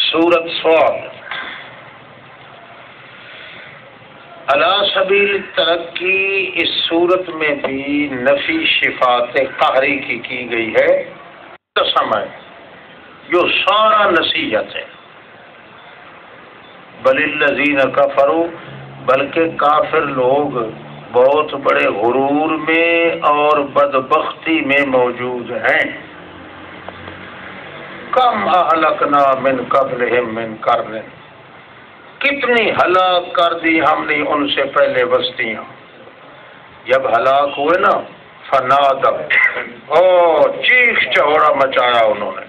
سورۃ صاد علی سبیل الترقی، اس صورت میں بھی نفی صفات قہری کی گئی ہے، قسم ہے جو سارا نصیحت ہے۔ بل الذین کفروا، بلکہ کافر لوگ بہت بڑے غرور میں اور بدبختی میں موجود ہیں۔ کم اہلکنا من قبلہم من قرن، کتنی ہلاک کر دی ہم نے ان سے پہلے بستیاں۔ جب ہلاک ہوئے نا فنادوا، چیخ چہوڑا مچایا انہوں نے،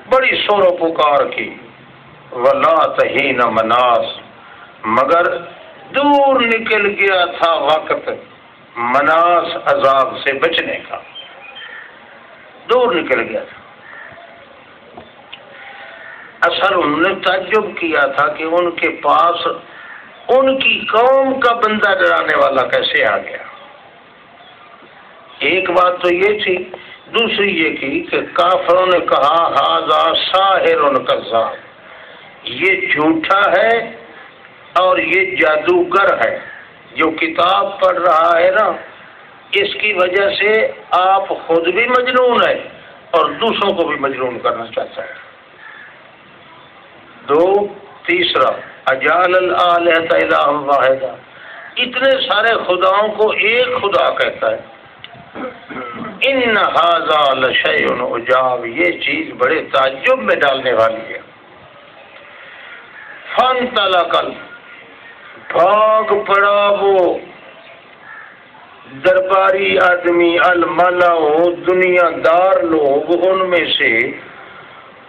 بڑی شور و پکار کی۔ ولا تحین مناس، مگر دور نکل گیا تھا وقت مناس عذاب سے بچنے کا، دور نکل گیا تھا۔ اصل انہوں نے تعجب کیا تھا کہ ان کے پاس ان کی قوم کا بندہ ڈرانے والا کیسے آ گیا۔ ایک بات تو یہ تھی، دوسری یہ کی کہ کافروں نے کہا ھذا ساحر کذاب، یہ جھوٹا ہے اور یہ جادوگر ہے، جو کتاب پڑھ رہا ہے نا اس کی وجہ سے آپ خود بھی مجنون ہے اور دوسروں کو بھی مجنون کرنا چاہتا ہے۔ تیسرا اجعل الآلہۃ الہا واحدا، اتنے سارے خداؤں کو ایک خدا کہتا ہے۔ ان ھذا لشیء عجاب، یہ چیز بڑے تعجب میں ڈالنے والی ہے۔ فانطلق، بھاگ پڑا وہ درباری آدمی، الملأ، دنیا دار لوگ ان میں سے،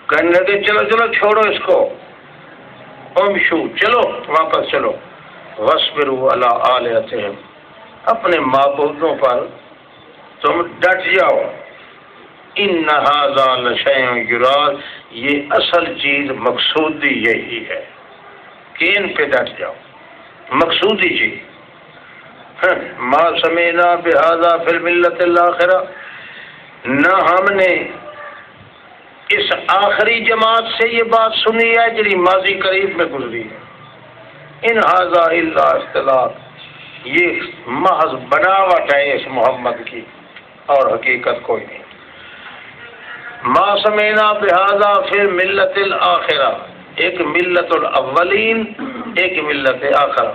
کہنے لگے چلو چلو چھوڑو اس کو، امشو، چلو واپس چلو، واصبروا علی آلہتہم، اپنے معبودوں پر تم ڈٹ جاؤ۔ ان ھذا لشیء یراد، یہ اصل چیز مقصودی یہی ہے کہ ان پہ ڈٹ جاؤ، مقصودی چیز۔ ما سمعنا بہذا فی الملۃ الآخرہ، نہ ہم نے اس آخری جماعت سے یہ بات سنی ہے جنہی ماضی قریب میں گزری ہے۔ ان ھذا الا اختلاق، یہ محض بناوٹ ہے اس محمد کی اور حقیقت کوئی نہیں۔ ما سمعنا بہذا فی الملۃ الآخرہ، ایک ملت الاولین ایک ملت آخرہ،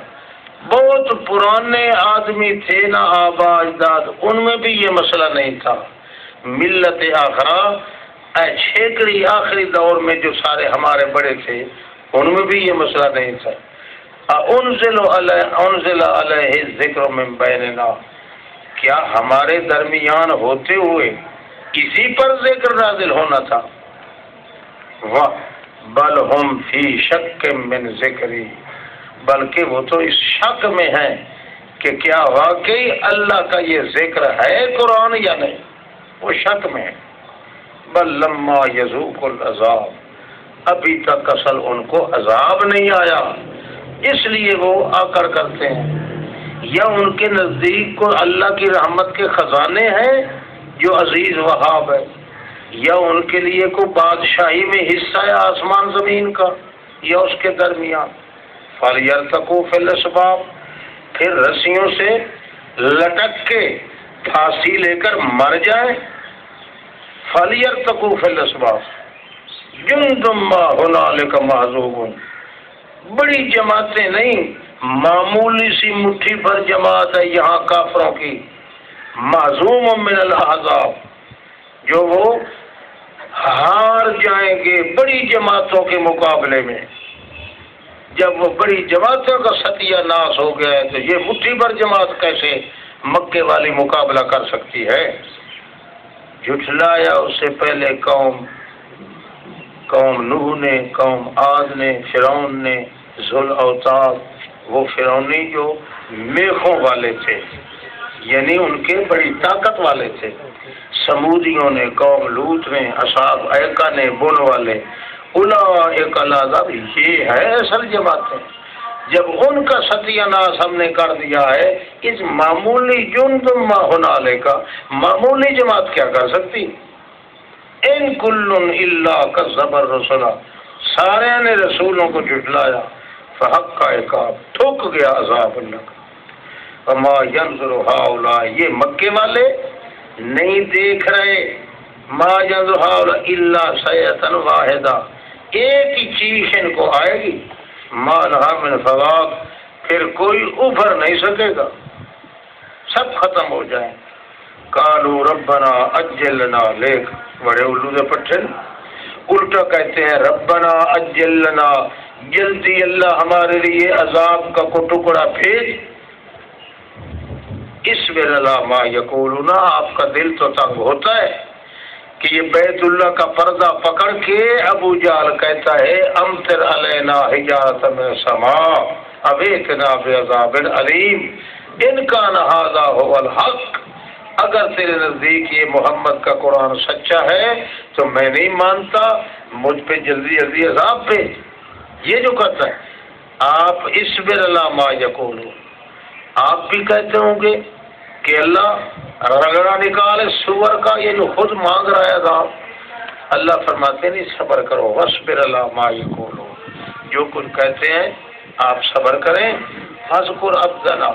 بہت پرانے آدمی تھے نا آبا اجداد، ان میں بھی یہ مسئلہ نہیں تھا۔ ملت آخرہ چھیکڑی آخری دور میں جو سارے ہمارے بڑے تھے ان میں بھی یہ مسئلہ نہیں تھا۔ انزل علیہ الذکر من بیننا، کیا ہمارے درمیان ہوتے ہوئے کسی پر ذکر نازل ہونا تھا؟ بل ہم فی شک من ذکری، بلکہ وہ تو اس شک میں ہیں کہ کیا واقعی اللہ کا یہ ذکر ہے قرآن یا نہیں، وہ شک میں ہے۔ بل لما یذوق العذاب، ابھی تک اصل ان کو عذاب نہیں آیا، اس لیے وہ آ کر کرتے ہیں۔ یا ان کے نزدیک کو اللہ کی رحمت کے خزانے ہیں جو عزیز وہاب ہے، یا ان کے لیے کوئی بادشاہی میں حصہ ہے آسمان زمین کا یا اس کے درمیان۔ فَلْيَرْتَقُوا فِي الْأَسْبَابِ، پھر رسیوں سے لٹک کے پھانسی لے کر مر جائیں۔ فَلْيَرْتَقُوا فِي الْأَسْبَابِ جُنْدٌ مَّا هُنَالِكَ مَحْضُوبٌ، بڑی جماعتیں نہیں، معمولی سی مٹھی بھر جماعت ہے یہاں کافروں کی، مہزوم من الاحزاب، جو وہ ہار جائیں گے بڑی جماعتوں کے مقابلے میں۔ جب وہ بڑی جماعتوں کا ستیہ ناس ہو گیا ہے تو یہ مٹھی بھر جماعت کیسے مکے والی مقابلہ کر سکتی ہے؟ جھٹلایا اس سے پہلے قوم نوح نے، قوم عاد نے، فرعون نے، ذوالأوتاد، وہ فرعونی جو میخوں والے تھے، یعنی ان کے بڑی طاقت والے تھے۔ سمودیوں نے، قوم لوط نے، اصحاب ایکا نے، بن والے، اولئک العذاب، یہ ہے اصل جماعتیں۔ جب ان کا ستیہ ناس ہم نے کر دیا ہے، اس معمولی جندم ما ہنالک، معمولی جماعت کیا کر سکتی؟ ان کل الا کذب الرسل، سارے نے رسولوں کو جھٹلایا، فحق کا عقاب، ٹھک گیا عذاب اللہ کا۔ وما ينظر هؤلاء، یہ مکے والے نہیں دیکھ رہے، ما ينظر هؤلاء الا صيحة واحدہ، ایک ہی چیخ ان کو آئے گی، ما لها من فواق، پھر کوئی ابھر نہیں سکے گا، سب ختم ہو جائیں۔ قالوا ربنا اجل لنا، لیک بڑے الو دے پٹھے الٹا کہتے ہیں ربنا اجل لنا، جلدی اللہ ہمارے لیے عذاب کا کو ٹکڑا بھیج۔ اصبر علی ما یقولون، آپ کا دل تو تنگ ہوتا ہے کہ یہ بیت اللہ کا پردہ پکڑ کے ابو جہل کہتا ہے امطر علینا حجارۃ من السماء اویتنا بعذاب علیم ان کان ھذا ھو الحق، اگر تیرے نزدیک یہ محمد کا قرآن سچا ہے تو میں نہیں مانتا، مجھ پہ جلدی جلدی عذاب پہ۔ یہ جو کہتا ہے آپ اصبر علی ما یقولون، آپ بھی کہتے ہوں گے کہ اللہ رگڑا نکالے سور کا، یہ جو خود مانگ رہا ہے عذاب، اللہ فرماتے نہیں صبر کرو، واصبر علی ما یقولون، جو کچھ کہتے ہیں آپ صبر کریں، فاذکر عبدنا،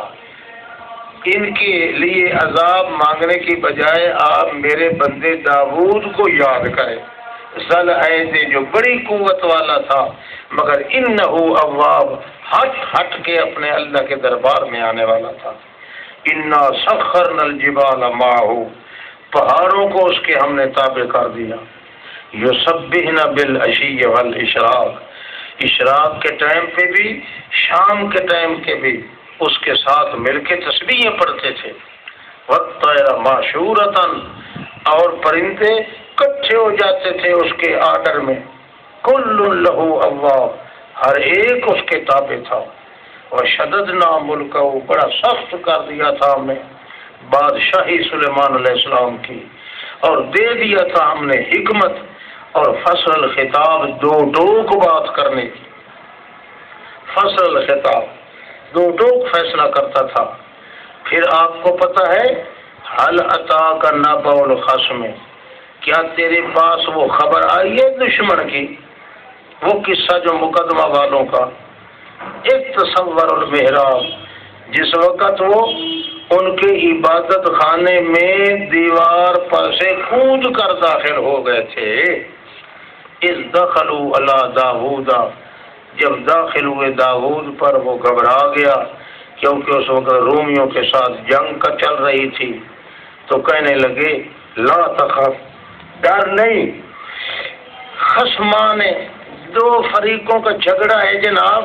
ان کے لیے عذاب مانگنے کی بجائے آپ میرے بندے داؤد کو یاد کریں، ذل عید، جو بڑی قوت والا تھا مگر انہو اواب، ہٹ کے اپنے اللہ کے دربار میں آنے والا تھا۔ انا سخرنا الجبال معه، پہاڑوں کو اس کے ہم نے تابع کر دیا، یسبحن بالعشی والاشراق، اشراق کے ٹائم پہ بھی شام کے ٹائم کے بھی اس کے ساتھ مل کے تسبیحیں پڑھتے تھے، والطیر معشورۃ، اور پرندے کٹھے ہو جاتے تھے اس کے آرڈر میں، کل لہ اواب، ہر ایک اس کے تابع تھا، وشددنا ملکہ، بڑا سخت کر دیا تھا ہم نے بادشاہی سلیمان علیہ السلام کی، اور دے دیا تھا ہم نے حکمت اور فصل الخطاب، دو ٹوک بات کرنے کی، فصل الخطاب دو ٹوک فیصلہ کرتا تھا۔ پھر آپ کو پتہ ہے حل اتاک نبأ الخصم، کیا تیرے پاس وہ خبر آئی ہے دشمن کی، وہ قصہ جو مقدمہ والوں کا، ایک تصور المحراب، جس وقت وہ ان کے عبادت خانے میں دیوار پر سے کود کر داخل ہو گئے تھے، اذ دخلوا علی داؤد، جب داخل ہوئے داؤد پر وہ گھبرا گیا کیونکہ اس وقت رومیوں کے ساتھ جنگ کا چل رہی تھی، تو کہنے لگے لا تخف، ڈر نہیں، خصمان دو فریقوں کا جھگڑا ہے جناب،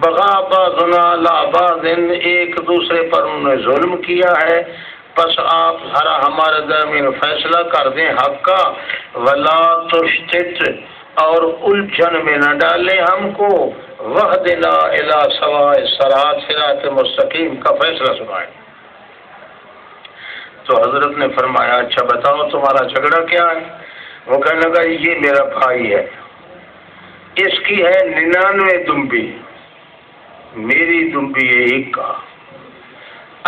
بغا بعضنا علی بعض، ایک دوسرے پر انہوں نے ظلم کیا ہے، بس آپ ذرا ہمارے درمیان فیصلہ کر دیں حق کا، ولا تشتت، اور الجھن میں نہ ڈالیں ہم کو، وہدنا الی سواء الصراط، صراط مستقیم کا فیصلہ سنائیں۔ تو حضرت نے فرمایا اچھا بتاؤ تمہارا جھگڑا کیا ہے؟ وہ کہنے لگا یہ میرا بھائی ہے، اس کی ہے 99 دمبی، میری دمبی ہے ایک کا،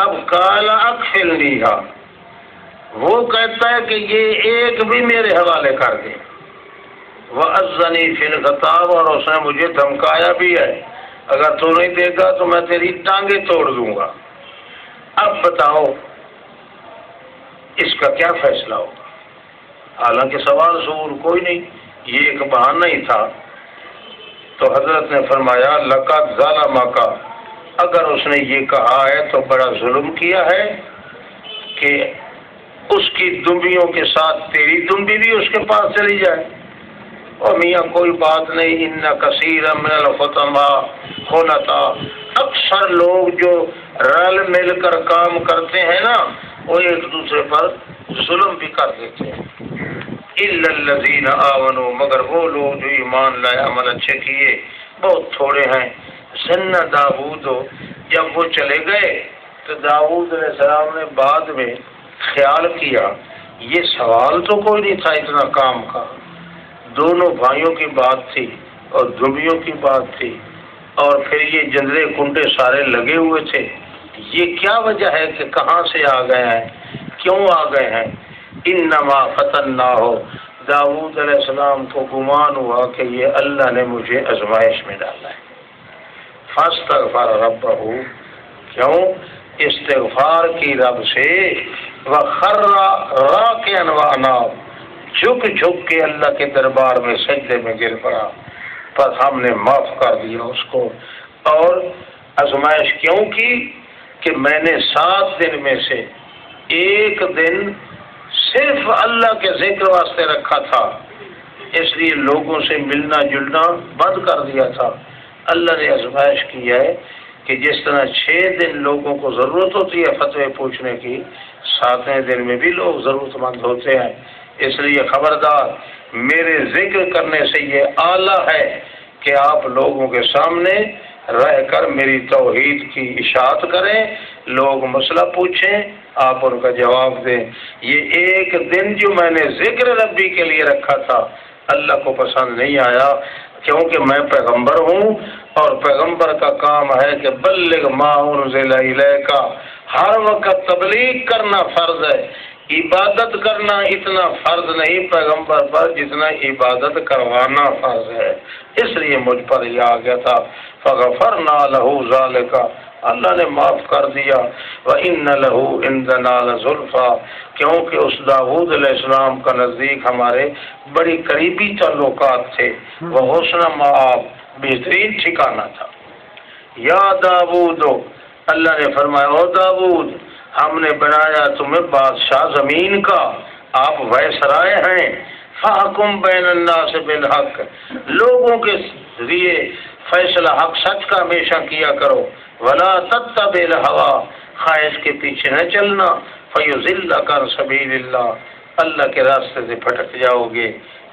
اب کالا اکفلنیھا، وہ کہتا ہے کہ یہ ایک بھی میرے حوالے کر دے، وَأَذَّنِي فِي الْخِطَابِ، اور اس نے مجھے دھمکایا بھی ہے اگر تو نہیں دے گا تو میں تیری ٹانگیں توڑ دوں گا، اب بتاؤ اس کا کیا فیصلہ ہوگا؟ حالانکہ سوال ضرور کوئی نہیں، یہ ایک بہانہ ہی تھا۔ تو حضرت نے فرمایا لقد ظلمک، اگر اس نے یہ کہا ہے تو بڑا ظلم کیا ہے کہ اس کی دمبیوں کے ساتھ تیری دمبی بھی اس کے پاس چلی جائے۔ اور میاں کوئی بات نہیں، ان کثیر من الخطماء خنطاء، اکثر لوگ جو رل مل کر کام کرتے ہیں نا وہ ایک دوسرے پر ظلم بھی کر دیتے ہیں، الا الذین آمنوا، مگر وہ لوگ جو ایمان لائے عمل اچھے کیے بہت تھوڑے ہیں۔ ظن داؤد، جب وہ چلے گئے تو داؤد علیہ السلام نے بعد میں خیال کیا یہ سوال تو کوئی نہیں تھا اتنا کام کا، دونوں بھائیوں کی بات تھی اور دھوبیوں کی بات تھی، اور پھر یہ جندرے کنڈے سارے لگے ہوئے تھے، یہ کیا وجہ ہے کہ کہاں سے آ گئے ہیں، کیوں آ گئے ہیں؟ انما فتناہ، داؤد علیہ السلام کو گمان ہوا کہ یہ اللہ نے مجھے آزمائش میں ڈالا ہے۔ فاستغفر ربہ، کیوں؟ استغفار کی رب سے، وخر راکعا واناب، جھک جھک کے اللہ کے دربار میں سجدے میں گر پڑا، پر ہم نے معاف کر دیا اس کو۔ اور آزمائش کیوں کی؟ کہ میں نے 7 دن میں سے ایک دن صرف اللہ کے ذکر واسطے رکھا تھا، اس لیے لوگوں سے ملنا جلنا بند کر دیا تھا۔ اللہ نے آزمائش کی ہے کہ جس طرح 6 دن لوگوں کو ضرورت ہوتی ہے فتوے پوچھنے کی، 7ویں دن میں بھی لوگ ضرورت مند ہوتے ہیں۔ اس لیے خبردار، میرے ذکر کرنے سے یہ اعلیٰ ہے کہ آپ لوگوں کے سامنے رہ کر میری توحید کی اشاعت کریں، لوگ مسئلہ پوچھیں، آپ ان کا جواب دیں۔ یہ ایک دن جو میں نے ذکر ربی کے لیے رکھا تھا، اللہ کو پسند نہیں آیا، کیونکہ میں پیغمبر ہوں، اور پیغمبر کا کام ہے کہ بلغ ما انزل الیک، ہر وقت تبلیغ کرنا فرض ہے۔ عبادت کرنا اتنا فرض نہیں پیغمبر پر جتنا عبادت کروانا فرض ہے، اس لیے مجھ پر یہ آ گیا تھا۔ فغفرنا له ذلك، اللہ نے معاف کر دیا۔ وَإِنَّ لَهُ عِندَنَا لَزُلْفَىٰ، کیونکہ اس داؤد علیہ السلام کا نزدیک ہمارے بڑی قریبی تعلقات تھے، وہ حسن مآب، بہترین ٹھکانہ تھا۔ یا داؤد، اللہ نے فرمایا او داؤد، ہم نے بنایا تمہیں بادشاہ زمین کا، آپ وائسرائے ہیں۔ فَحْكُم بَيْنَ النَّاسِ بِالْحَقِّ، لوگوں کے ذریعے فیصلہ حق سچ کا ہمیشہ کیا کرو۔ وَلَا تَتَّبِعِ الْهَوَىٰ، خواہش کے پیچھے نہ چلنا۔ فَيُضِلَّكَ عَن سَبِيلِ اللَّهِ، اللہ کے راستے سے بھٹک جاؤ گے۔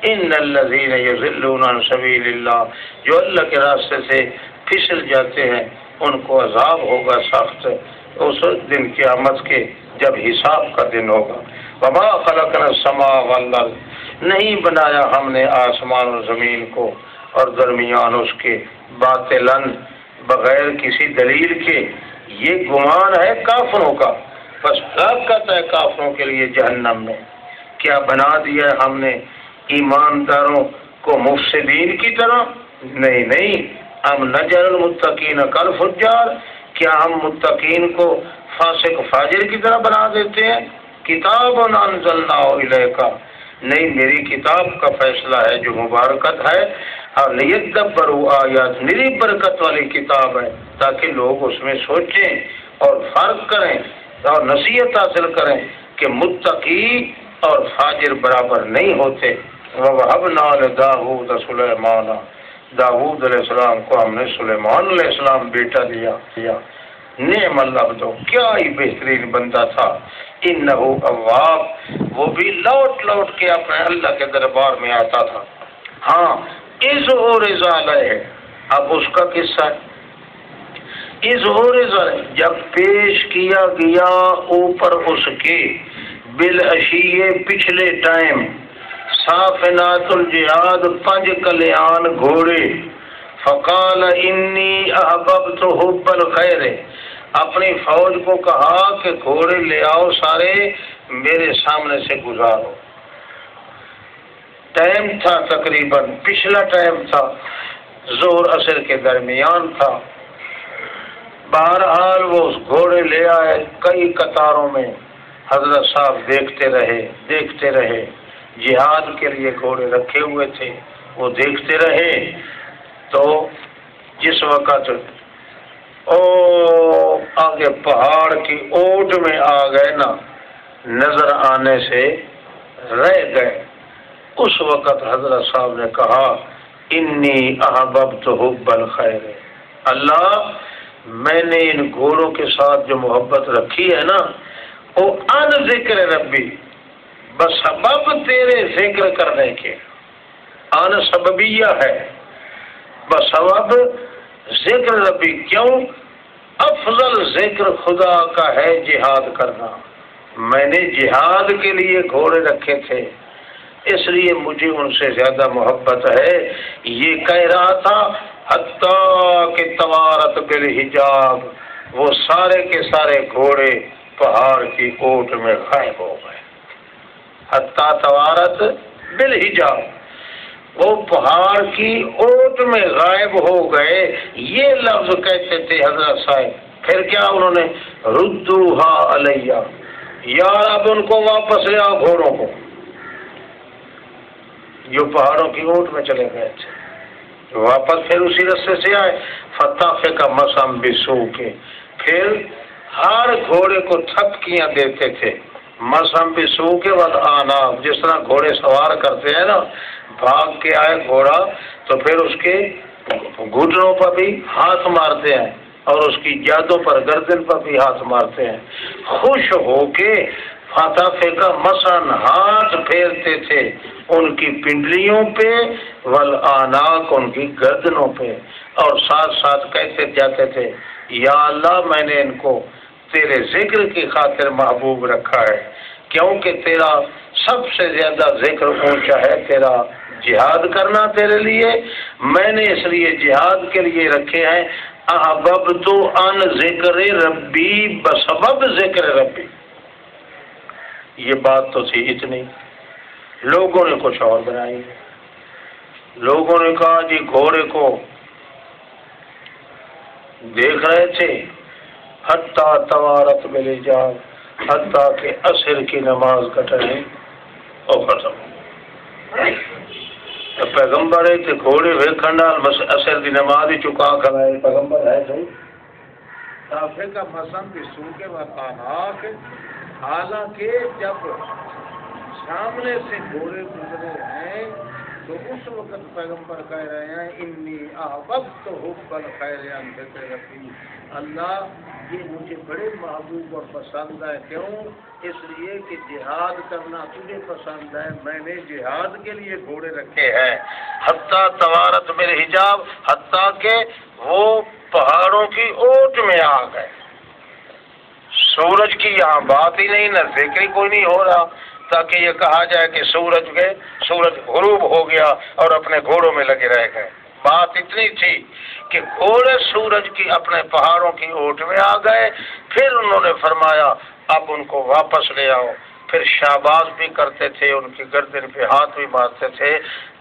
إِنَّ الَّذِينَ يُضِلُّونَ عَن سَبِيلِ اللَّهِ، جو اللہ کے راستے سے پھسل جاتے ہیں ان کو عذاب ہوگا سخت اس دن قیامت کے، جب حساب کا دن ہوگا۔ وَمَا خَلَقْنَا السَّمَاءَ وَالْأَرْضَ، نہیں بنایا ہم نے آسمان اور زمین کو اور درمیان اس کے، باطلاً، بغیر کسی دلیل کے۔ یہ گمان ہے کافروں کا، بس ہلاکت ہے کافروں کے لیے جہنم میں۔ کیا بنا دیا ہم نے ایمانداروں کو مفسدین کی طرح؟ نہیں نہیں، ہم نجعل المتقین کالفجار، کیا ہم متقین کو فاسق فاجر کی طرح بنا دیتے ہیں؟ کتاب انزلناہ الیک، نہیں، میری کتاب کا فیصلہ ہے جو مبارکت ہے، اور لیدبروا آیات، میری برکت والی کتاب ہے تاکہ لوگ اس میں سوچیں اور فرق کریں اور نصیحت حاصل کریں کہ متقی اور فاجر برابر نہیں ہوتے۔ وَوَهَبْنَا لِدَاوُودَ سُلَيْمَانَ، داؤد علیہ السلام کو ہم نے سلیمان علیہ السلام بیٹا دیا۔ نعم العبد، کیا ہی بہترین بندہ تھا۔ انہ اواب، وہ بھی لوٹ لوٹ کے اپنے اللہ کے دربار میں آتا تھا۔ ہاں، اس اور ہے، اب اس کا قصہ ہے۔ اس اور جب پیش کیا گیا اوپر اس کے بالعشیے، پچھلے ٹائم، صافنات الجہاد، 5 کلیان گھوڑے، فقال انی احببت حب الخیر، اپنی فوج کو کہا کہ گھوڑے لے آؤ سارے، میرے سامنے سے گزارو۔ ٹائم تھا تقریباً، پچھلا ٹائم تھا، ظہر عصر کے درمیان تھا۔ بہرحال وہ گھوڑے لے آئے کئی قطاروں میں، حضرت صاحب دیکھتے رہے، جہاد کے لیے گھوڑے رکھے ہوئے تھے، وہ دیکھتے رہے۔ تو جس وقت آگے پہاڑ کی اوٹ میں آ گئے نا، نظر آنے سے رہ گئے، اس وقت حضرت صاحب نے کہا انی احببت حب الخیر، اللہ، میں نے ان گھوڑوں کے ساتھ جو محبت رکھی ہے نا، وہ ان ذکر ربی، بس سبب تیرے ذکر کرنے کے، ان سببیہ ہے، بس سبب ذکر ربی، کیوں؟ افضل ذکر خدا کا ہے جہاد کرنا، میں نے جہاد کے لیے گھوڑے رکھے تھے، اس لیے مجھے ان سے زیادہ محبت ہے۔ یہ کہہ رہا تھا حتیٰ کہ توارت بالحجاب، وہ سارے کے سارے گھوڑے پہاڑ کی اوٹ میں غائب ہو گئے۔ حتیٰ توارت بالحجاب، وہ پہاڑ کی اوٹ میں غائب ہو گئے، یہ لفظ کہتے تھے حضرت صاحب۔ پھر کیا انہوں نے ردوہا علیہ، یار اب ان کو واپس لے آؤ گھوڑوں کو، جو پہاڑوں کی اوٹ میں چلے گئے تھے واپس پھر اسی رستے سے آئے۔ فتح کا مسم بسو کے، پھر ہر گھوڑے کو تھپکیاں دیتے تھے، مسم بسو کے بعد آنا، جس طرح گھوڑے سوار کرتے ہیں نا، بھاگ کے آئے گھوڑا تو پھر اس کے گھٹنوں پر بھی ہاتھ مارتے ہیں اور اس کی جادوں پر گردن پر بھی ہاتھ مارتے ہیں، خوش ہو کے فتح کا مسن ہاتھ پھیرتے تھے ان کی پنڈلیوں پہ، والآناق ان کی گردنوں پہ، اور ساتھ ساتھ کہتے جاتے تھے یا اللہ میں نے ان کو تیرے ذکر کی خاطر محبوب رکھا ہے، کیونکہ تیرا سب سے زیادہ ذکر اونچا ہے، تیرا جہاد کرنا تیرے لیے، میں نے اس لیے جہاد کے لیے رکھے ہیں۔ احببت ان ذکر ربی بسبب ذکر ربی، یہ بات تو تھی اتنی، لوگوں نے کچھ اور بنائی، لوگوں نے کہا جی گھوڑے کو دیکھ رہے تھے حتیٰ توارت ملے جا، حتیٰ کہ عصر کی نماز کا ٹائم اور ختم، پیغمبر ہے کہ گھوڑے ویکھن نال عصر کی نماز ہی چکا کھلائے، پیغمبر ہے صحیح کافر کا مسم بھی سو کے بعد آناک، حالانکہ جب سامنے سے گھوڑے گزرے ہیں تو اس وقت پیغمبر کہہ رہے ہیں انی احببت حب الخیر عن ذکر ربی، اللہ یہ مجھے بڑے محبوب اور پسند ہے، کیوں؟ اس لیے کہ جہاد کرنا تجھے پسند ہے، میں نے جہاد کے لیے گھوڑے رکھے ہیں۔ حتیٰ توارت میرے حجاب، حتیٰ کہ وہ پہاڑوں کی اوٹ میں آ گئے، سورج کی یہاں بات ہی نہیں، نہ ذکر کوئی نہیں ہو رہا، تاکہ یہ کہا جائے کہ سورج غروب ہو گیا اور اپنے گھوڑوں میں لگے رہ گئے۔ بات اتنی تھی کہ گھوڑے سورج کی اپنے پہاڑوں کی اوٹ میں آ گئے، پھر انہوں نے فرمایا اب ان کو واپس لے آؤ، پھر شاباش بھی کرتے تھے، ان کی گردن پہ ہاتھ بھی مارتے تھے۔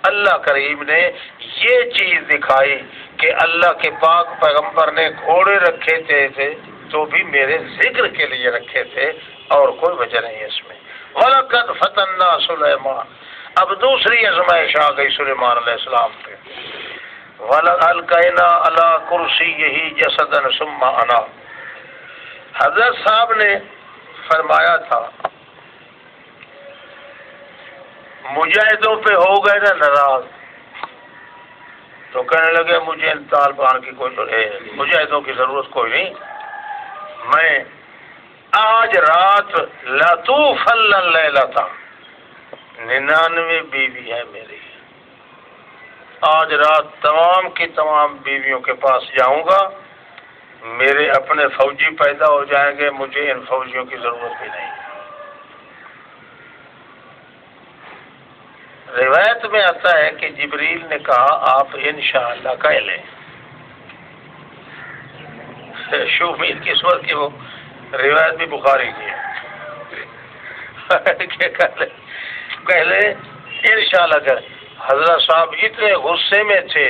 اللہ کریم نے یہ چیز دکھائی کہ اللہ کے پاک پیغمبر نے گھوڑے رکھے تھے تو بھی میرے ذکر کے لیے رکھے تھے، اور کوئی وجہ نہیں اس میں۔ وَلَقَدْ فَتَنَّا سُلَيْمَانَ، اب دوسری آزمائش آ گئی سلیمان علیہ السلام پہ۔ وَلَأَلْقَيْنَا عَلَىٰ كُرْسِيِّهِ جَسَدًا ثُمَّ أَنَابَ، حضرت صاحب نے فرمایا تھا مجاہدوں پہ ہو گئے نا ناراض، تو کہنے لگے مجھے طالبان کی کوئی مجاہدوں کی ضرورت کوئی نہیں، میں آج رات لطوفن لیلۃ 99 بیوی ہے میری، آج رات تمام کی تمام بیویوں کے پاس جاؤں گا، میرے اپنے فوجی پیدا ہو جائیں گے، مجھے ان فوجیوں کی ضرورت بھی نہیں۔ روایت میں آتا ہے کہ جبریل نے کہا آپ انشاءاللہ کہہ لیں، شومید کی صورت کی وہ روایت بھی بخاری کی ہے کہہ لیں انشاءاللہ کہ حضرت صاحب اتنے غصے میں تھے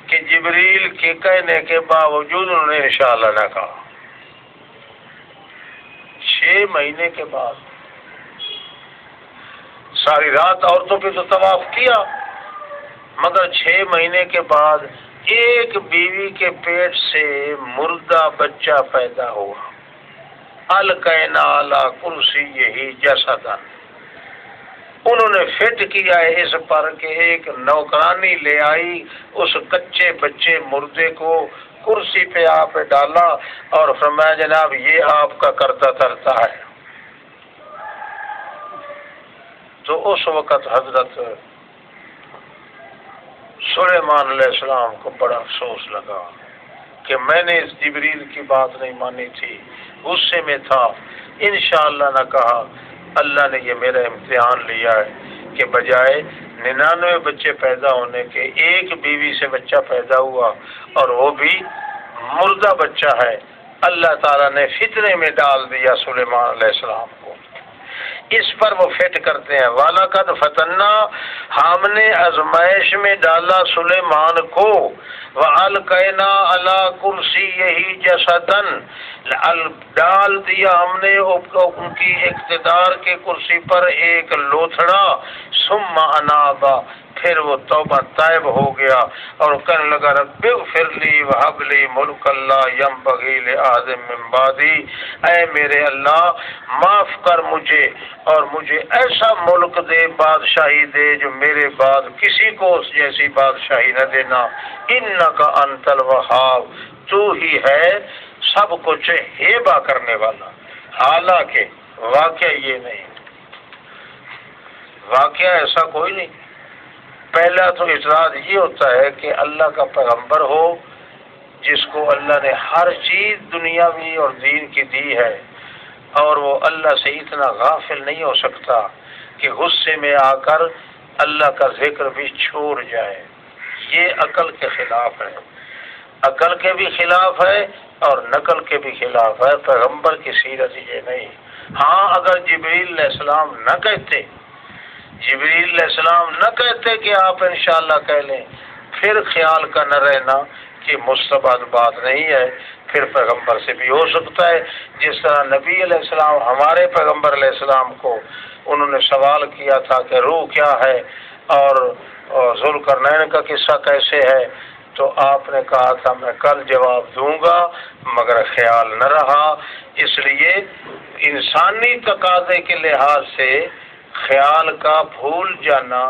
کہ جبریل کے کہنے کے باوجود انہوں نے انشاءاللہ نہ کہا۔ 6 مہینے کے بعد ساری رات عورتوں پہ تو طواف کیا، مگر 6 مہینے کے بعد ایک بیوی کے پیٹ سے مردہ بچہ پیدا ہوا۔ القینا علی کرسیہ جسدا، انہوں نے فٹ کیا ہے اس پر کہ ایک نوکرانی لے آئی اس کچے بچے مردے کو کرسی پہ آپ ڈالا اور فرمایا جناب یہ آپ کا کرتا دھرتا ہے۔ تو اس وقت حضرت سلیمان علیہ السلام کو بڑا افسوس لگا کہ میں نے اس جبریل کی بات نہیں مانی تھی، غصے میں تھا، انشاءاللہ نہ کہا۔ اللہ نے یہ میرا امتحان لیا ہے کہ بجائے 99 بچے پیدا ہونے کے ایک بیوی سے بچہ پیدا ہوا اور وہ بھی مردہ بچہ ہے، اللہ تعالیٰ نے فتنے میں ڈال دیا سلیمان علیہ السلام کو۔ اس پر وہ فٹ کرتے ہیں. وَلَقَدْ فَتَنَّا ہم نے آزمائش میں ڈالا سلیمان کو. وَأَلْقَيْنَا عَلَىٰ كُرْسِيِّهِ جَسَدًا ڈال دیا ہم نے ان کی اقتدار کے کرسی پر ایک لوتھڑا. ثم اناب پھر وہ توبہ طائب ہو گیا اور کہنے لگا رب اغفر لی وہب لی ملک لا ینبغی لأحد من بعدی، اے میرے اللہ معاف کر مجھے اور مجھے ایسا ملک دے، بادشاہی دے جو میرے بعد کسی کو اس جیسی بادشاہی نہ دینا. انک انت الوہاب، تو ہی ہے سب کچھ ہیبا کرنے والا. حالانکہ واقعہ یہ نہیں، واقعہ ایسا کوئی نہیں. پہلا تو اعتراض یہ ہوتا ہے کہ اللہ کا پیغمبر ہو جس کو اللہ نے ہر چیز دنیاوی اور دین کی دی ہے، اور وہ اللہ سے اتنا غافل نہیں ہو سکتا کہ غصے میں آ کر اللہ کا ذکر بھی چھوڑ جائے. یہ عقل کے خلاف ہے، عقل کے بھی خلاف ہے اور نقل کے بھی خلاف ہے. پیغمبر کی سیرت یہ نہیں. ہاں اگر جبریل علیہ السلام نہ کہتے، جبریل علیہ السلام نہ کہتے کہ آپ انشاءاللہ کہہ لیں، پھر خیال کا نہ رہنا کہ مستبعد بات نہیں ہے، پھر پیغمبر سے بھی ہو سکتا ہے. جس طرح نبی علیہ السلام ہمارے پیغمبر علیہ السلام کو انہوں نے سوال کیا تھا کہ روح کیا ہے اور ذوالقرنین کا قصہ کیسے ہے، تو آپ نے کہا تھا میں کل جواب دوں گا، مگر خیال نہ رہا. اس لیے انسانی تقاضے کے لحاظ سے خیال کا بھول جانا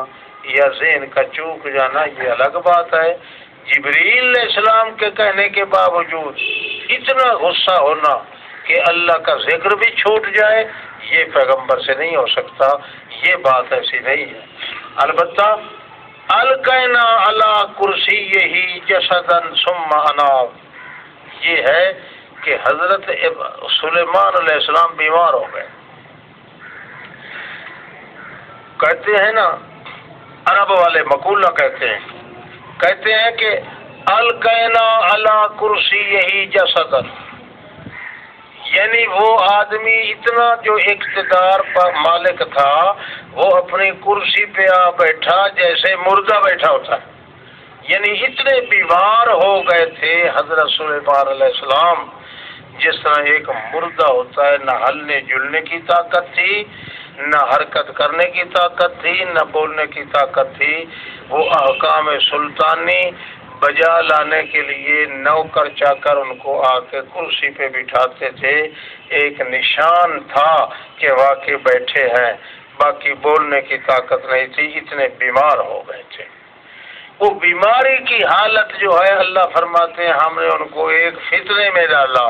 یا ذہن کا چوک جانا یہ الگ بات ہے. جبریل علیہ السلام کے کہنے کے باوجود اتنا غصہ ہونا کہ اللہ کا ذکر بھی چھوٹ جائے، یہ پیغمبر سے نہیں ہو سکتا. یہ بات ایسی نہیں ہے. البتہ القینا علی کرسیہ جسدا ثم اناب، یہ ہے کہ حضرت سلیمان علیہ السلام بیمار ہو گئے. کہتے ہیں نا عرب والے مقولہ کہتے ہیں کہ القینا علی کرسیہ جسدا، یعنی وہ آدمی اتنا جو اقتدار پر مالک تھا وہ اپنی کرسی پہ آ بیٹھا جیسے مردہ بیٹھا ہوتا ہے. یعنی اتنے بیمار ہو گئے تھے حضرت سلیمان علیہ السلام، جس طرح ایک مردہ ہوتا ہے، نہ ہلنے جلنے کی طاقت تھی، نہ حرکت کرنے کی طاقت تھی، نہ بولنے کی طاقت تھی. وہ احکام سلطانی بجا لانے کے لیے نوکر چاکر ان کو آ کے کرسی پہ بٹھاتے تھے. ایک نشان تھا کہ واقعی بیٹھے ہیں، باقی بولنے کی طاقت نہیں تھی، اتنے بیمار ہو گئے تھے. وہ بیماری کی حالت جو ہے اللہ فرماتے ہیں ہم نے ان کو ایک فتنے میں ڈالا.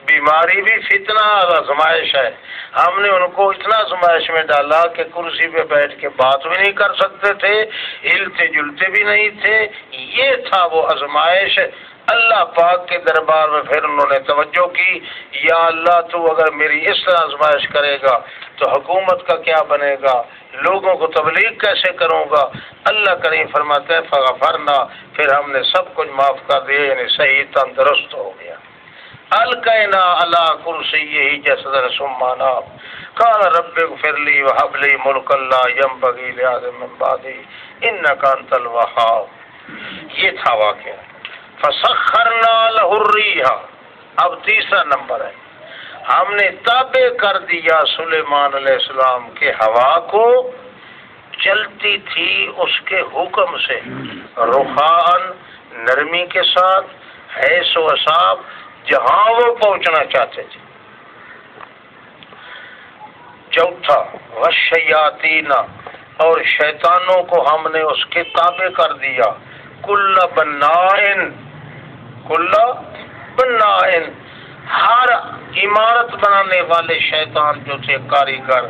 بیماری بھی فتنہ اور آزمائش ہے. ہم نے ان کو اتنا آزمائش میں ڈالا کہ کرسی پہ بیٹھ کے بات بھی نہیں کر سکتے تھے، ہلتے جلتے بھی نہیں تھے. یہ تھا وہ آزمائش. اللہ پاک کے دربار میں پھر انہوں نے توجہ کی، یا اللہ تو اگر میری اس طرح آزمائش کرے گا تو حکومت کا کیا بنے گا، لوگوں کو تبلیغ کیسے کروں گا. اللہ کریم فرماتے ہیں فغفرنا، پھر ہم نے سب کچھ معاف کر دیا، یعنی صحیح تندرست ہو گیا. القینا علی کرسیہ جسدا ثم اناب قال رب اغفر لی وهب لی ملکا لا ینبغی لأحد من بعدی انک انت الوہاب. یہ تھا واقعہ. فسخرنا له الریح، اب تیسرا نمبر ہے، ہم نے تابع کر دیا سلیمان علیہ السلام کے ہوا کو، چلتی تھی اس کے حکم سے، رخاءً نرمی کے ساتھ، حیث و اصاب جہاں وہ پہنچنا چاہتے تھے. چوتھا والشیاطین، اور شیطانوں کو ہم نے اس کے تابع کر دیا. کل بنائن، ہر عمارت بنانے والے شیطان جو تھے کاریگر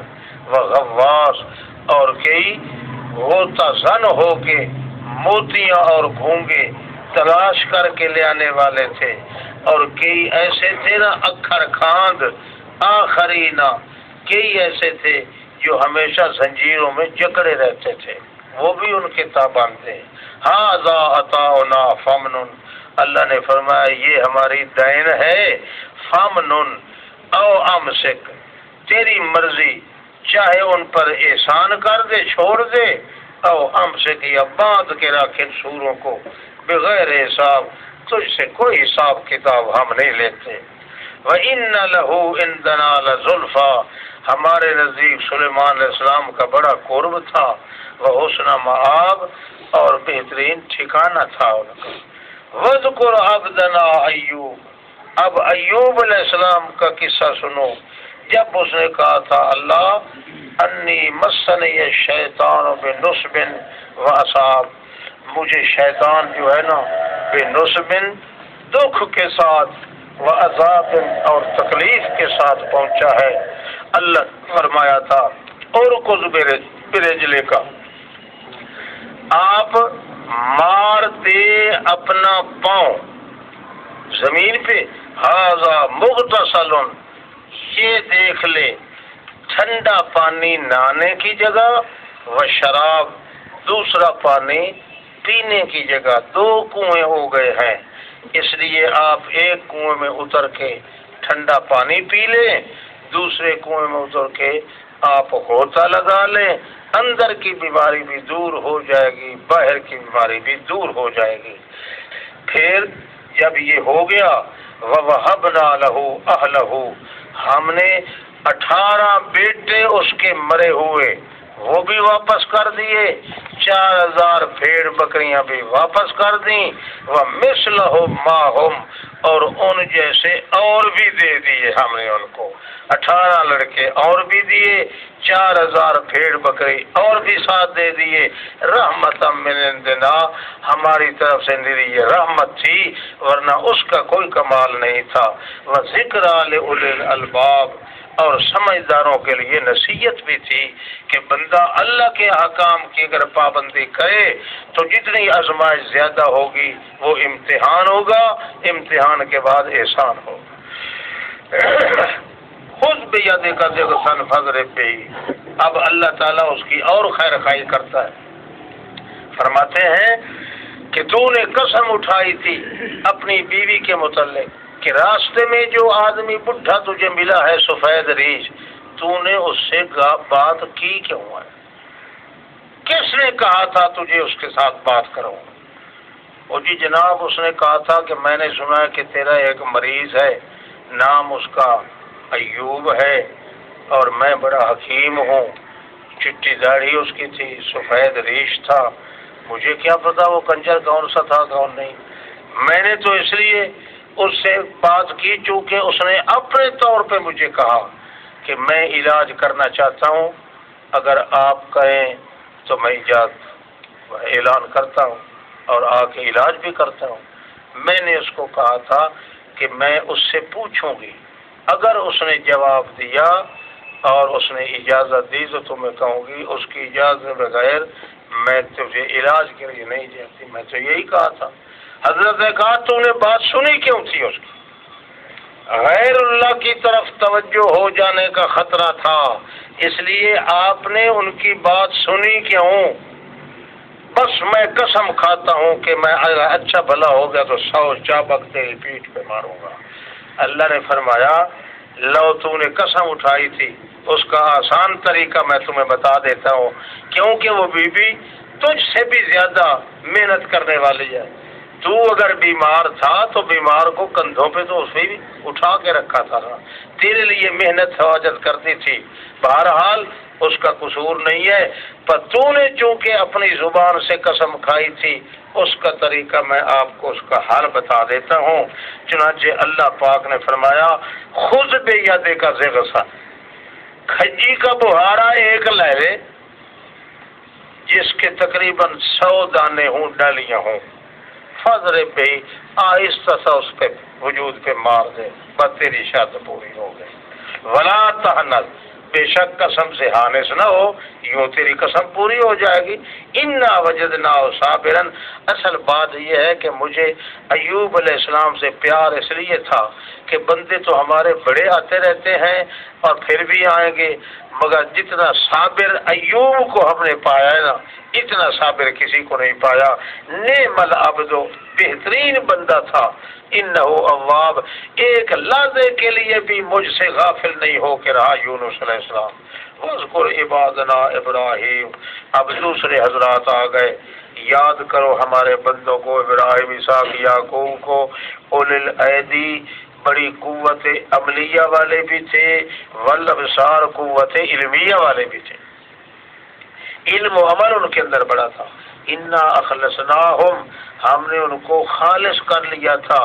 و غواص، اور کئی غوطہ زن ہو کے موتیاں اور گھونگے تلاش کر کے لے آنے والے تھے، اور کئی ایسے تھے نا اکھر کھاند آخرین، کئی ایسے تھے جو ہمیشہ زنجیروں میں جکڑے رہتے تھے، وہ بھی ان کے تابع تھے. ھذا عطاؤنا فمنن، اللہ نے فرمایا یہ ہماری دین ہے، فمنن او امسک، تیری مرضی، چاہے ان پر احسان کر دے چھوڑ دے، او ہم سے کیا باندھ کے رکھ ان سوروں کو بغیر حساب، تجھ سے کوئی حساب کتاب ہم نہیں لیتے۔ وَإِنَّ لَهُ عِندَنَا لَزُلْفَىٰ، ہمارے نزدیک سلیمان علیہ السلام کا بڑا قرب تھا، وَحُسْنَ مآب، اور بہترین ٹھکانہ تھا ان کا۔ وَاذْكُرْ عَبْدَنَا ایوب، اب ایوب علیہ السلام کا قصہ سنو، جب اس نے کہا تھا اللہ انی مسنی الشیطان بنصب وعذاب، مجھے شیطان جو ہے نا بنصب دکھ کے ساتھ، وعذاب اور تکلیف کے ساتھ پہنچا ہے۔ اللہ فرمایا تھا اور کچھ برجلے کا، آپ مار دے اپنا پاؤں زمین پہ، ھذا مغتسل، یہ دیکھ لے ٹھنڈا پانی نہانے کی جگہ، و شراب دوسرا پانی پینے کی جگہ، دو کنویں ہو گئے ہیں، اس لیے آپ ایک کنویں میں اتر کے ٹھنڈا پانی پی لیں، دوسرے کنویں میں اتر کے آپ غوطہ لگا لیں، اندر کی بیماری بھی دور ہو جائے گی، باہر کی بیماری بھی دور ہو جائے گی۔ پھر جب یہ ہو گیا، وَوَهَبْنَا لَهُ أَهْلَهُ، ہم نے 18 بیٹے اس کے مرے ہوئے وہ بھی واپس کر دیے، 4000 بھیڑ بکریاں بھی واپس کر دیں، وَمِثْلَهُمْ مَعَهُمْ، اور ان جیسے اور بھی دے دیے ہم نے ان کو، 18 لڑکے اور بھی دیے، 4000 بھیڑ بکری اور بھی ساتھ دے دیے، رحمت من عندنا، ہماری طرف سے میری یہ رحمت تھی، ورنہ اس کا کوئی کمال نہیں تھا، وذکریٰ لأولی الالباب، اور سمجھداروں کے لیے نصیحت بھی تھی کہ بندہ اللہ کے احکام کی اگر پابندی کرے تو جتنی آزمائش زیادہ ہوگی وہ امتحان ہوگا، امتحان کے بعد احسان ہوگا۔ خود بیدک ضغثا فاضرب بہ، اب اللہ تعالیٰ اس کی اور خیر خواہی کرتا ہے، فرماتے ہیں کہ تو نے قسم اٹھائی تھی اپنی بیوی کے متعلق کہ راستے میں جو آدمی بڈھا تجھے ملا ہے سفید ریش، تو نے اس سے بات کی کیوں ہے؟ کس نے کہا تھا تجھے اس کے ساتھ بات کروں؟ وہ جی جناب اس نے کہا تھا کہ میں نے سنا ہے کہ تیرا ایک مریض ہے، نام اس کا ایوب ہے، اور میں بڑا حکیم ہوں، چٹی داڑھی اس کی تھی، سفید ریش تھا، مجھے کیا پتا وہ کنجر کون سا تھا کون نہیں، میں نے تو اس لیے اس سے بات کی چونکہ اس نے اپنے طور پہ مجھے کہا کہ میں علاج کرنا چاہتا ہوں، اگر آپ کہیں تو میں اعلان کرتا ہوں اور آ کے علاج بھی کرتا ہوں۔ میں نے اس کو کہا تھا کہ میں اس سے پوچھوں گی، اگر اس نے جواب دیا اور اس نے اجازت دی تو تمہیں کہوں گی، اس کی اجازت بغیر میں تجھے علاج کے لیے نہیں جاتی۔ میں تو یہی کہا تھا۔ حضرت نے کہا تو نے بات سنی کیوں تھی اس کی؟ غیر اللہ کی طرف توجہ ہو جانے کا خطرہ تھا، اس لیے آپ نے ان کی بات سنی کیوں؟ بس میں قسم کھاتا ہوں کہ میں اچھا بھلا ہو گیا تو 100 چابک تیری پیٹھ پہ ماروں گا۔ اللہ نے فرمایا لو تو نے قسم اٹھائی تھی، اس کا آسان طریقہ میں تمہیں بتا دیتا ہوں، کیونکہ وہ بی بی تجھ سے بھی زیادہ محنت کرنے والی ہے۔ تو اگر بیمار تھا تو بیمار کو کندھوں پہ تو اس نے بھی اٹھا کے رکھا تھا نا، تیرے لیے محنت حاجت کرتی تھی، بہرحال اس کا قصور نہیں ہے، پر تو نے چونکہ اپنی زبان سے قسم کھائی تھی، اس کا طریقہ میں آپ کو اس کا حال بتا دیتا ہوں۔ چنانچہ اللہ پاک نے فرمایا خذ بیدک ضغثا، کھجی کا بہارا ایک لے لے جس کے تقریباً 100 دانے ہوں، ڈالیاں ہوں، فضرب بہ، آہستہ سا اس پہ وجود پہ مار دے، بس تیری شرط پوری ہو گئی۔ ولا تحنث، بے شک قسم سے حانث نہ ہو، یوں تیری قسم پوری ہو جائے گی۔ انا وجدناہ صابرا، اصل بات یہ ہے کہ مجھے ایوب علیہ السلام سے پیار اس لیے تھا کہ بندے تو ہمارے بڑے آتے رہتے ہیں اور پھر بھی آئیں گے، مگر جتنا صابر ایوب کو ہم نے پایا ہے نا، اتنا صابر کسی کو نہیں پایا۔ نعم العبد، بہترین بندہ تھا، انہ اواب، ایک لحظے کے لیے بھی مجھ سے غافل نہیں ہو کے رہا یونس علیہ السلام۔ اذکر عبادنا ابراہیم. اب دوسرے حضرات آ گئے. یاد کرو ہمارے بندوں کو، ابراہیم، اسحاق، یعقوب کو. اولي الایدی، بڑی قوت عملیہ والے بھی تھے، والابصار، قوت علمیہ والے بھی تھے. علم و عمل ان کے اندر بڑا تھا. انا اخلصناہم، ہم نے ان کو خالص کر لیا تھا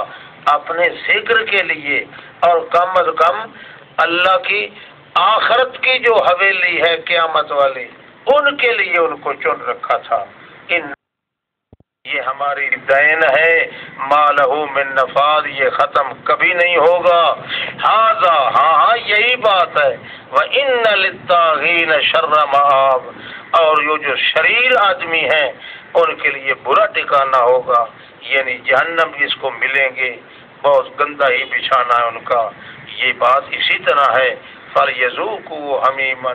اپنے ذکر کے لیے، اور کم از کم اللہ کی آخرت کی جو حویلی ہے قیامت والی، ان کے لیے ان کو چن رکھا تھا. ان یہ ہماری دین ہے، ما لہ من نفاذ، یہ ختم کبھی نہیں ہوگا. ھذا، ہاں یہی بات ہے. وَإِنَّ لِلطَّاغِينَ شَرَّ مآب، اور یہ جو شریر آدمی ہیں ان کے لیے برا ٹھکانہ ہوگا، یعنی جہنم جس کو ملیں گے، بہت گندا ہی بچھانا ہے ان کا. یہ بات اسی طرح ہے. فَلْيَذُوقُوا حَمِيمًا،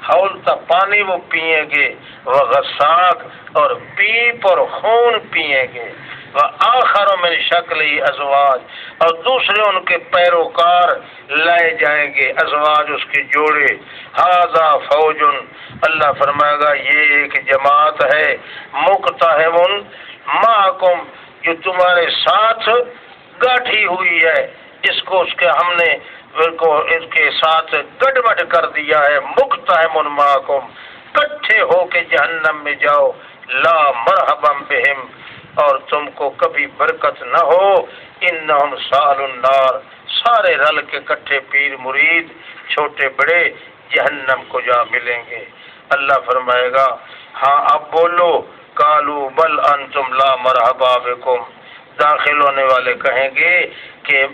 ہولتا پانی وہ پئیں گے، وغساق، اور پیپ اور خون پئیں گے. وآخر من شکلہ ازواج، اور دوسرے ان کے پیروکار لائے جائیں گے، ازواج اس کے جوڑے. ھذا فوج، اللہ فرمائے گا یہ ایک جماعت ہے، مقتحم معکم، جو تمہارے ساتھ گاٹھی ہوئی ہے. اس کو اس کے ہم نے اس کے ساتھ گڑبڑ کر دیا ہے. مقتحم معکم، کٹھے ہو کے جہنم میں جاؤ. لا مرحبا بہم، اور تم کو کبھی برکت نہ ہو. انہم سال النار، سارے رل کے کٹھے، پیر مرید چھوٹے بڑے، جہنم کو جا ملیں گے. اللہ فرمائے گا ہاں اب بولو. قالوا بل انتم لا مرحبا بکم، داخل ہونے والے کہیں گے کہ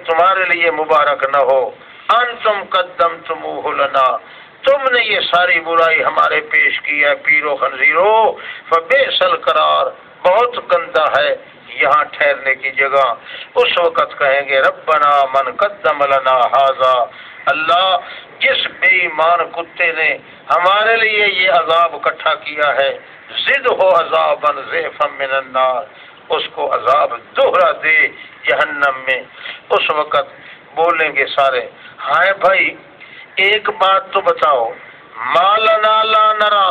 تمہارے لیے مبارک نہ ہو. انتم قدمتموہ لنا، تم نے یہ ساری برائی ہمارے پیش کی ہے. پیرو خنزیرو، فبئس القرار، بہت گندا ہے یہاں ٹھہرنے کی جگہ. اس وقت کہیں گے ربنا من قدم لنا ھذا، اللہ جس بے ایمان کتے نے ہمارے لیے یہ عذاب اکٹھا کیا ہے، زد ہو عذابا ضعفا من النار، اس کو عذاب دوہرا دے جہنم میں. اس وقت بولیں گے سارے ہائے بھائی ایک بات تو بتاؤ، مالنا لا نرا.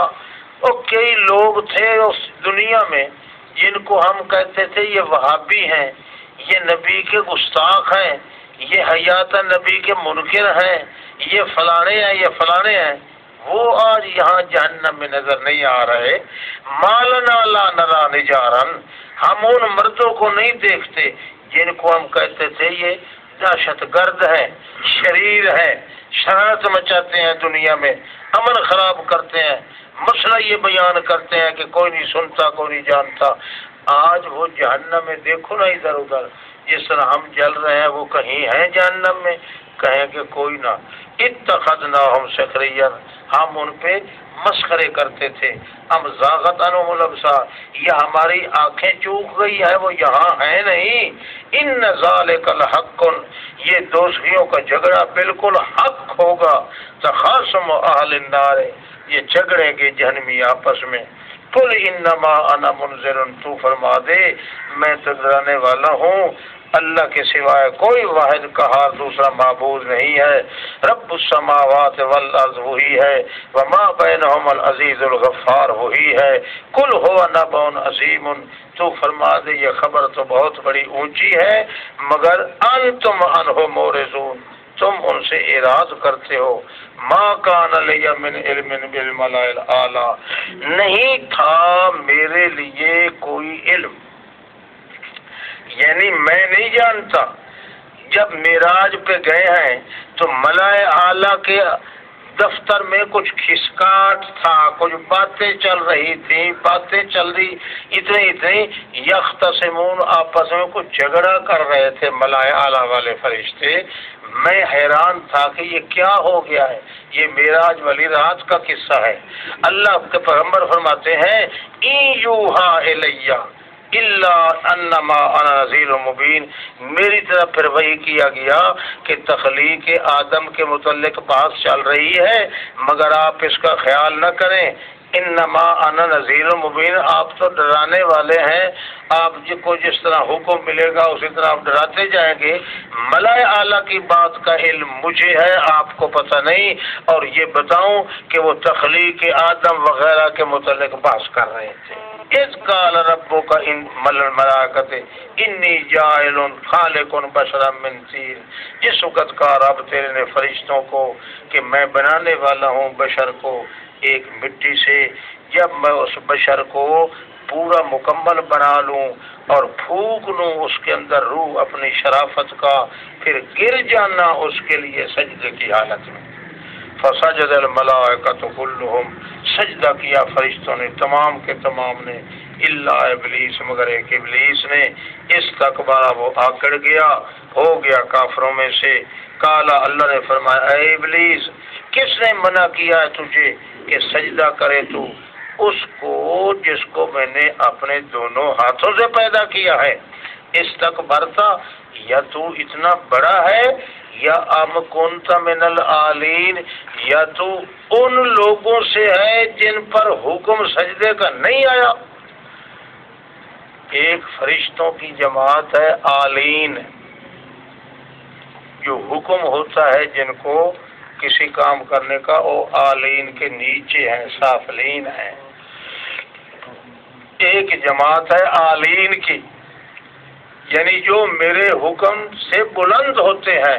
اور کئی لوگ تھے اس دنیا میں جن کو ہم کہتے تھے یہ وہابی ہیں، یہ نبی کے گستاخ ہیں، یہ حیات نبی کے منکر ہیں، یہ فلانے ہیں، یہ فلانے ہیں. وہ آج یہاں جہنم میں نظر نہیں آ رہے. مالنا لا نرا نجارن، ہم ان مردوں کو نہیں دیکھتے جن کو ہم کہتے تھے یہ دہشت گرد ہیں، شریر ہیں، شرارت مچاتے ہیں دنیا میں، امن خراب کرتے ہیں، مسئلہ یہ بیان کرتے ہیں کہ کوئی نہیں سنتا، کوئی نہیں جانتا. آج وہ جہنم میں دیکھو نا ادھر ادھر، جس طرح ہم جل رہے ہیں وہ کہیں ہیں جہنم میں؟ کہیں کہ کوئی نہ. اتخذناہم سخریا، ہم ان پہ مسخرے کرتے تھے. ہم زاغت عنہم الابصار، یہ ہماری آنکھیں چوک گئی ہے، وہ یہاں ہے نہیں. ان ذالک الحق، یہ دوزخیوں کا جھگڑا بالکل حق ہوگا. تخاصم اہل النار، یہ جھگڑیں گے جہنمی آپس میں. قل انما انا منذر، تو فرما دے میں تو ڈرانے والا ہوں، اللہ کے سوائے کوئی واحد قہار دوسرا معبود نہیں ہے. رب السماوات والارض وہی ہے، وما بینہم العزیز الغفار وہی ہے. قل هو نبأ عظیم، تو فرما دے یہ خبر تو بہت بڑی اونچی ہے، مگر انتم عنہ معرضون، تم ان سے اعراض کرتے ہو. ما کان لی من علم بالملائ الاعلی، نہیں تھا میرے لیے کوئی علم، یعنی میں نہیں جانتا. جب معراج پہ گئے ہیں تو ملائے اعلیٰ کے دفتر میں کچھ کھسکاٹ تھا، کچھ باتیں چل رہی تھی، باتیں چل رہی اتنی یختصمون، آپس میں کچھ جھگڑا کر رہے تھے ملائے اعلیٰ والے فرشتے. میں حیران تھا کہ یہ کیا ہو گیا ہے، یہ معراج والی رات کا قصہ ہے. اللہ کے پیغمبر فرماتے ہیں این یوحا الیہ الا انما انا نذیر مبین، میری طرف پھر وہی کیا گیا کہ تخلیق آدم کے متعلق بات چل رہی ہے، مگر آپ اس کا خیال نہ کریں، انما انا نذیر مبین، آپ تو ڈرانے والے ہیں، آپ کو جس طرح حکم ملے گا اسی طرح آپ ڈراتے جائیں گے۔ ملائے اعلیٰ کی بات کا علم مجھے ہے، آپ کو پتہ نہیں۔ اور یہ بتاؤں کہ وہ تخلیق آدم وغیرہ کے متعلق بحث کر رہے تھے۔ اذ قال ربک ان الملائکۃ انی جاعل خالق بشرا من طین، جس وقت کہا رب تیرے نے فرشتوں کو کہ میں بنانے والا ہوں بشر کو ایک مٹی سے، جب میں اس بشر کو پورا مکمل بنا لوں اور پھونک لوں اس کے اندر روح اپنی شرافت کا، پھر گر جانا اس کے لیے سجدے کی حالت میں۔ فسجد الملائکۃ کلہم، سجدہ کیا فرشتوں نے تمام کے تمام نے، الا ابلیس، مگر ایک ابلیس نے، استکبر، وہ آکڑ گیا، ہو گیا کافروں میں سے۔ کالا، اللہ نے فرمایا اے ابلیس، کس نے منع کیا ہے تجھے کہ سجدہ کرے تو اس کو جس کو میں نے اپنے دونوں ہاتھوں سے پیدا کیا ہے؟ استکبرتا، یا تو اتنا بڑا ہے، یا ام کنت من العالین، یا تو ان لوگوں سے ہے جن پر حکم سجدے کا نہیں آیا۔ ایک فرشتوں کی جماعت ہے عالین، جو حکم ہوتا ہے جن کو کسی کام کرنے کا، وہ عالین کے نیچے ہیں، سافلین ہیں۔ ایک جماعت ہے عالین کی، یعنی جو میرے حکم سے بلند ہوتے ہیں،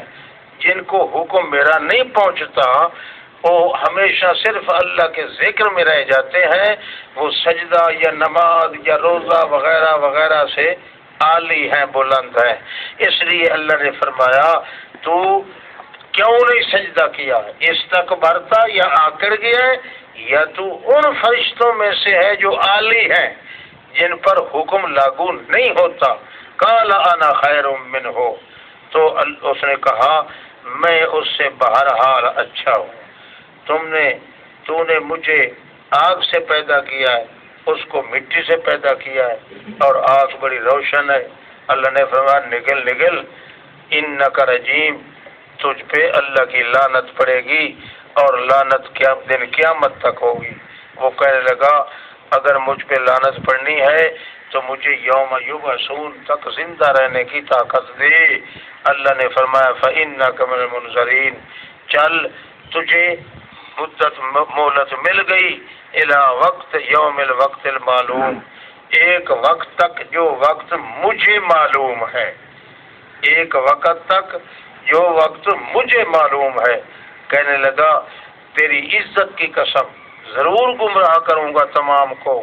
جن کو حکم میرا نہیں پہنچتا، وہ ہمیشہ صرف اللہ کے ذکر میں رہ جاتے ہیں، وہ سجدہ یا نماز یا روزہ وغیرہ وغیرہ سے عالی ہیں، بلند ہیں۔ اس لیے اللہ نے فرمایا تو کیوں نہیں سجدہ کیا؟ استکبرتا، یا آکڑ گیا ہے، یا تو ان فرشتوں میں سے ہے جو عالی ہیں جن پر حکم لاگو نہیں ہوتا۔ قال انا خیر منہ، تو اس نے کہا میں اس سے بہرحال اچھا ہوں۔ تو نے مجھے آگ سے پیدا کیا ہے، اس کو مٹی سے پیدا کیا ہے، اور آگ بڑی روشن ہے۔ اللہ نے فرمایا نگل نگل، انک رجیم، تجھ پہ اللہ کی لعنت پڑے گی، اور لعنت دن قیامت تک ہوگی۔ وہ کہنے لگا اگر مجھ پہ لعنت پڑنی ہے تو مجھے یوم یبعثون تک زندہ رہنے کی طاقت دے۔ اللہ نے فرمایا فإنک من المنظرین، چل تجھے مہلت مل گئی، الی وقت یوم الوقت المعلوم، ایک وقت تک جو وقت مجھے معلوم ہے، ایک وقت تک جو وقت مجھے معلوم ہے۔ کہنے لگا تیری عزت کی قسم ضرور گمراہ کروں گا تمام کو،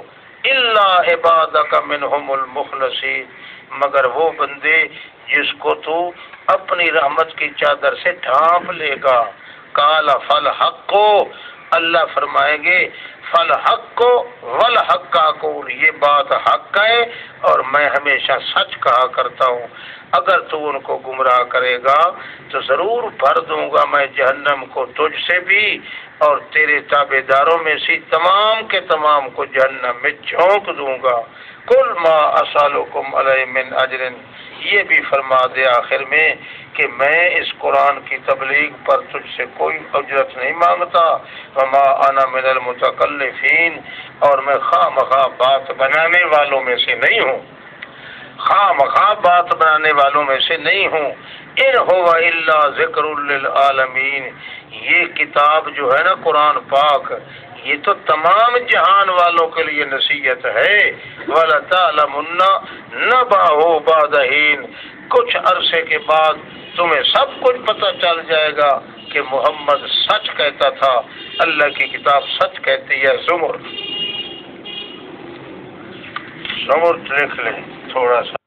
الا عبادک منہم المخلصین، مگر وہ بندے جس کو تو اپنی رحمت کی چادر سے ڈھانپ لے گا۔ قال فالحق، اللہ فرمائیں گے فالحق والحق اقول، یہ بات حق ہے اور میں ہمیشہ سچ کہا کرتا ہوں۔ اگر تو ان کو گمراہ کرے گا تو ضرور بھر دوں گا میں جہنم کو تجھ سے بھی اور تیرے تابع داروں میں سے تمام کے تمام کو جہنم میں جھونک دوں گا۔ قل ما اسالکم علیہ من اجر، یہ بھی فرما دے آخر میں کہ میں اس قرآن کی تبلیغ پر تجھ سے کوئی اجرت نہیں مانگتا، وما انا من المتکلفین، اور میں خواہ مخواہ بات بنانے والوں میں سے نہیں ہوں، خواہ مخواہ بات بنانے والوں میں سے نہیں ہوں۔ ان هو الا ذکر للعالمین، یہ کتاب جو ہے نا قرآن پاک، یہ تو تمام جہان والوں کے لیے نصیحت ہے۔ وَلَتَعْلَمُنَّ نَبَأَهُ بَعْدَ حِینٍ، کچھ عرصے کے بعد تمہیں سب کچھ پتہ چل جائے گا کہ محمد سچ کہتا تھا، اللہ کی کتاب سچ کہتی ہے۔ زمر لکھ لیں تھوڑا سا۔